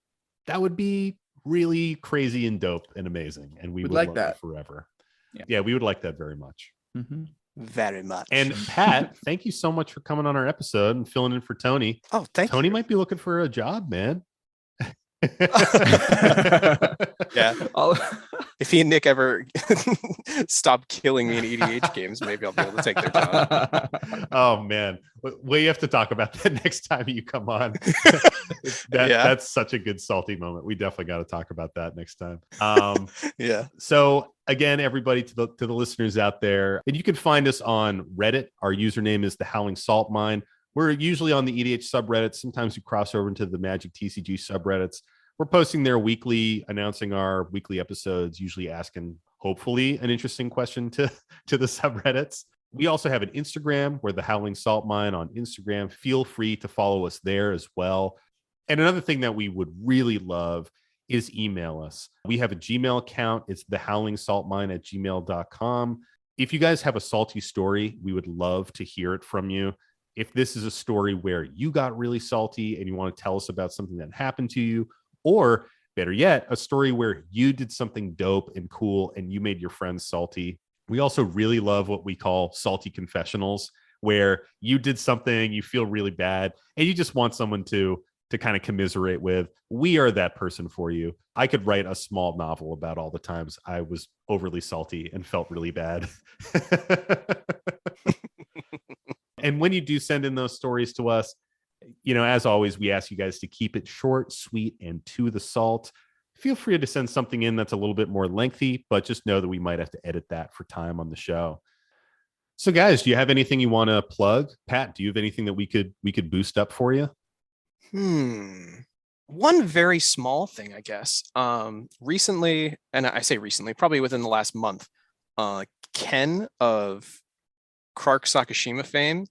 That would be really crazy and dope and amazing. And we would like love that it forever. Yeah. Yeah, we would like that very much. Mm-hmm. Very much. And Pat, thank you so much for coming on our episode and filling in for Tony. Oh, thank Tony you. might be looking for a job, man. Yeah. If he and Nick ever stop killing me in EDH games, maybe I'll be able to take their job. Oh man, we have to talk about that next time you come on. That's such a good salty moment. We definitely got to talk about that next time. Yeah. So again, everybody, to the listeners out there, and you can find us on Reddit. Our username is the Howling Salt Mine. We're usually on the EDH subreddits. Sometimes we cross over into the Magic TCG subreddits. We're posting there weekly, announcing our weekly episodes, usually asking, hopefully, an interesting question to the subreddits. We also have an Instagram. We're the Howling Salt Mine on Instagram. Feel free to follow us there as well. And another thing that we would really love is email us. We have a Gmail account. It's thehowlingsaltmine@gmail.com. If you guys have a salty story, we would love to hear it from you. If this is a story where you got really salty and you want to tell us about something that happened to you, or better yet, a story where you did something dope and cool and you made your friends salty. We also really love what we call salty confessionals, where you did something, you feel really bad, and you just want someone to kind of commiserate with. We are that person for you. I could write a small novel about all the times I was overly salty and felt really bad. And when you do send in those stories to us, as always, we ask you guys to keep it short, sweet, and to the salt. Feel free to send something in that's a little bit more lengthy, but just know that we might have to edit that for time on the show. So guys, do you have anything you want to plug? Pat, do you have anything that we could boost up for you? One very small thing, I guess. Recently, and I say recently, probably within the last month, Ken of Clark Sakashima fame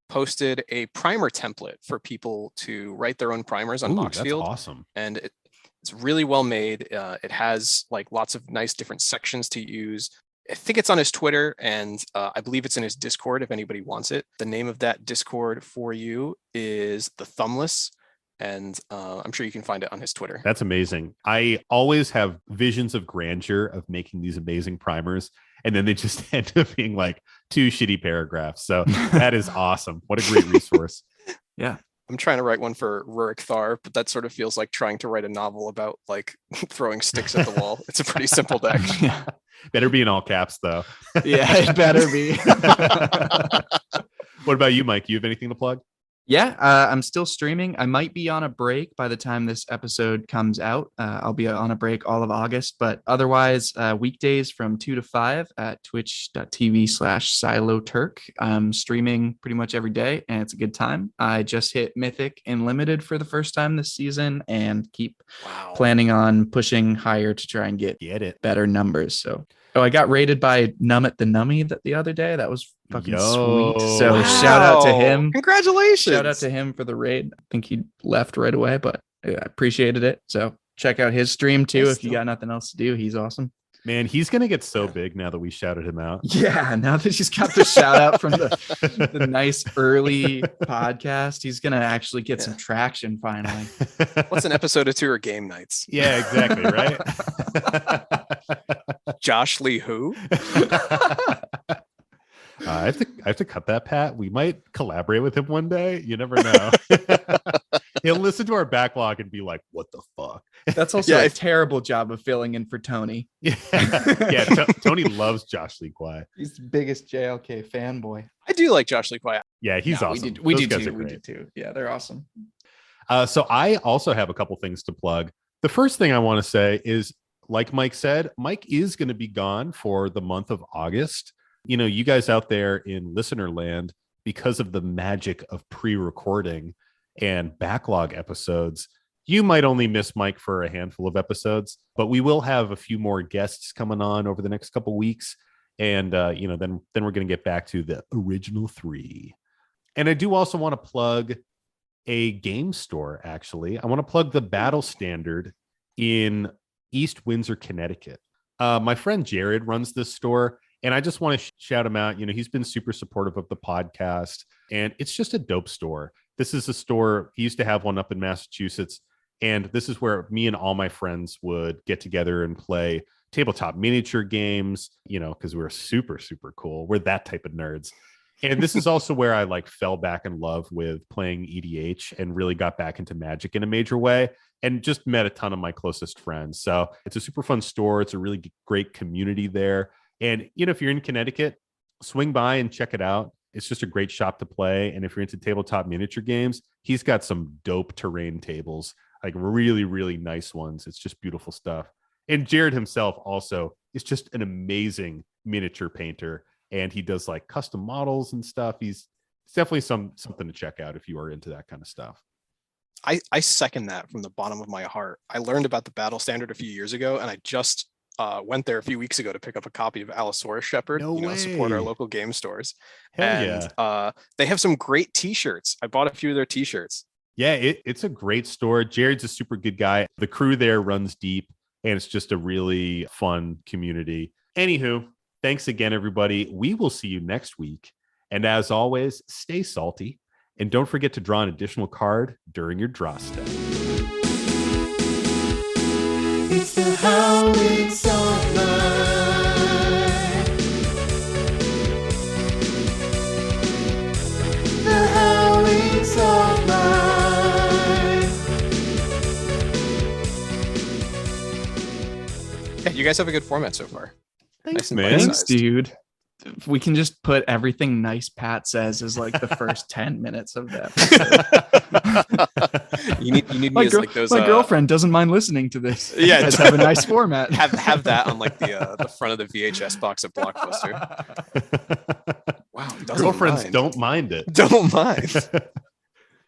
posted a primer template for people to write their own primers on Boxfield. That's awesome. And it's really well made. It has like lots of nice different sections to use. I think it's on his Twitter, and I believe it's in his Discord if anybody wants it. The name of that Discord for you is The Thumbless, and I'm sure you can find it on his Twitter. That's amazing. I always have visions of grandeur of making these amazing primers, and then they just end up being like 2 shitty paragraphs. So that is awesome. What a great resource. Yeah. I'm trying to write one for Rurik Thar, but that sort of feels like trying to write a novel about like throwing sticks at the wall. It's a pretty simple deck. Yeah. Better be in all caps, though. Yeah, it better be. What about you, Mike? You have anything to plug? Yeah, I'm still streaming. I might be on a break by the time this episode comes out. I'll be on a break all of August, but otherwise, weekdays from 2 to 5 at twitch.tv/SiloTurk. I'm streaming pretty much every day, and it's a good time. I just hit Mythic and Limited for the first time this season, and keep planning on pushing higher to try and get it better numbers. So, I got rated by Nummit the Nummy the other day. That was fucking sweet. So shout out to him. Congratulations. Shout out to him for the raid. I think he left right away, but I appreciated it. So check out his stream too. If you got nothing else to do, he's awesome. Man, he's going to get so big now that we shouted him out. Yeah, now that he's got the shout out from the nice early podcast, he's going to actually get some traction finally. What's an episode or 2 or game nights? Yeah, exactly, right? Josh Lee who? I have to cut that, Pat. We might collaborate with him one day. You never know. He'll listen to our backlog and be like, "What the fuck?" That's also a terrible job of filling in for Tony. Yeah, Tony loves Josh Lee Kwai. He's the biggest JLK fanboy. I do like Josh Lee Kwai. Yeah, he's awesome. We do too. Yeah, they're awesome. So I also have a couple things to plug. The first thing I want to say is, like Mike said, Mike is going to be gone for the month of August. You guys out there in listener land, because of the magic of pre-recording and backlog episodes, you might only miss Mike for a handful of episodes, but we will have a few more guests coming on over the next couple weeks. And, then we're going to get back to the original 3. And I do also want to plug a game store, actually. I want to plug the Battle Standard in East Windsor, Connecticut. My friend Jared runs this store, and I just want to shout him out. He's been super supportive of the podcast, and it's just a dope store. This is a store. He used to have one up in Massachusetts, and this is where me and all my friends would get together and play tabletop miniature games, because we're super, super cool. We're that type of nerds. And this is also where I fell back in love with playing EDH and really got back into Magic in a major way, and just met a ton of my closest friends. So it's a super fun store. It's a really great community there. And, if you're in Connecticut, swing by and check it out. It's just a great shop to play. And if you're into tabletop miniature games, he's got some dope terrain tables, like really, really nice ones. It's just beautiful stuff. And Jared himself also is just an amazing miniature painter. And he does custom models and stuff. It's definitely something to check out if you are into that kind of stuff. I second that from the bottom of my heart. I learned about the Battle Standard a few years ago, and I just went there a few weeks ago to pick up a copy of Allosaurus Shepherd. Support our local game stores. Hell yeah. They have some great t-shirts. I bought a few of their t-shirts. Yeah, it's a great store. Jared's a super good guy. The crew there runs deep, and it's just a really fun community. Anywho, thanks again, everybody. We will see you next week. And as always, stay salty. And don't forget to draw an additional card during your draw step. It's the howling song night. The howling song night. Yeah, you guys have a good format so far. Thanks, Nice and man. bite-sized. Thanks, dude. If we can just put everything nice Pat says as like the first 10 minutes of that. You need me as like those. My girlfriend doesn't mind listening to this. Yeah, Let's have a nice format. have that on like the front of the VHS box at Blockbuster. Wow, he doesn't Girlfriends mind. don't mind it. Don't mind.